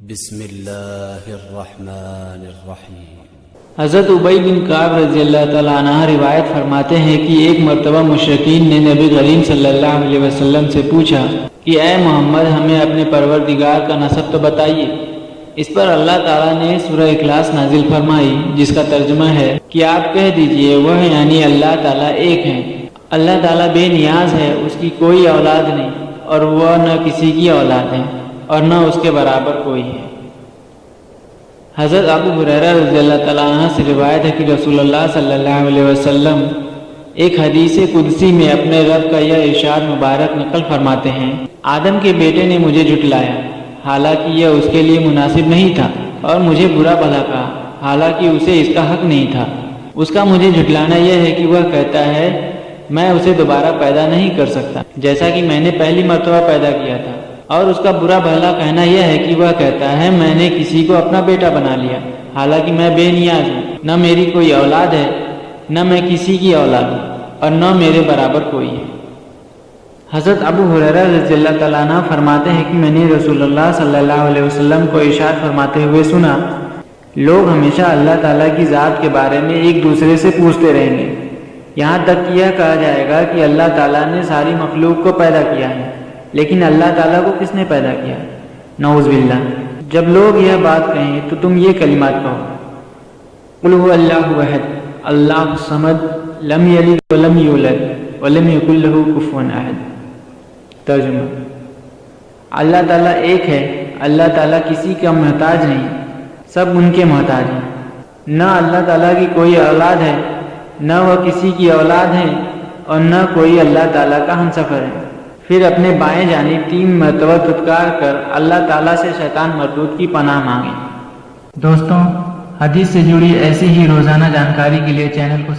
بسم اللہ الرحمن الرحیم۔ حضرت ابی بن کعب رضی اللہ تعالیٰ عنہ روایت فرماتے ہیں کہ ایک مرتبہ مشرکین نے نبی کریم صلی اللہ علیہ وسلم سے پوچھا کہ اے محمد ہمیں اپنے پروردگار کا نسب تو بتائیے۔ اس پر اللہ تعالیٰ نے سورہ اخلاص نازل فرمائی جس کا ترجمہ ہے کہ آپ کہہ دیجئے وہ یعنی اللہ تعالیٰ ایک ہیں، اللہ تعالیٰ بے نیاز ہے، اس کی کوئی اولاد نہیں اور وہ نہ کسی کی اولاد ہے اور نہ اس کے برابر کوئی ہے۔ حضرت ابو ہریرہ رضی اللہ تعالیٰ عنہ سے روایت ہے کہ رسول اللہ صلی اللہ علیہ وسلم ایک حدیث قدسی میں اپنے رب کا یہ ارشاد مبارک نقل فرماتے ہیں، آدم کے بیٹے نے مجھے جھٹلایا حالانکہ یہ اس کے لیے مناسب نہیں تھا، اور مجھے برا بھلا کہا حالانکہ اسے اس کا حق نہیں تھا۔ اس کا مجھے جھٹلانا یہ ہے کہ وہ کہتا ہے میں اسے دوبارہ پیدا نہیں کر سکتا جیسا کہ میں نے پہلی مرتبہ پیدا کیا تھا، اور اس کا برا بھلا کہنا یہ ہے کہ وہ کہتا ہے میں نے کسی کو اپنا بیٹا بنا لیا حالانکہ میں بے نیاز ہوں، نہ میری کوئی اولاد ہے نہ میں کسی کی اولاد ہوں اور نہ میرے برابر کوئی ہے۔ حضرت ابو ہریرہ رضی اللہ تعالیٰ عنہ فرماتے ہیں کہ میں نے رسول اللہ صلی اللہ علیہ وسلم کو ارشاد فرماتے ہوئے سنا، لوگ ہمیشہ اللہ تعالیٰ کی ذات کے بارے میں ایک دوسرے سے پوچھتے رہیں گے یہاں تک کہ یہ کہا جائے گا کہ اللہ تعالیٰ نے ساری مخلوق کو پیدا کیا ہے لیکن اللہ تعالیٰ کو کس نے پیدا کیا؟ نعوذ باللہ۔ جب لوگ یہ بات کہیں تو تم یہ کلمات کہو، قل هو اللہ احد اللہ الصمد لم یلد ولم یولد ولم یکن له کفوا احد۔ ترجمہ: اللہ تعالیٰ ایک ہے، اللہ تعالیٰ کسی کا محتاج نہیں، سب ان کے محتاج ہیں، نہ اللہ تعالیٰ کی کوئی اولاد ہے نہ وہ کسی کی اولاد ہے اور نہ کوئی اللہ تعالیٰ کا ہمسفر ہے۔ پھر اپنے بائیں جانب 3 مرتبہ دھتکار کر اللہ تعالیٰ سے شیطان مردود کی پناہ مانگیں۔ دوستوں، حدیث سے جڑی ایسی ہی روزانہ جانکاری کے لیے چینل کو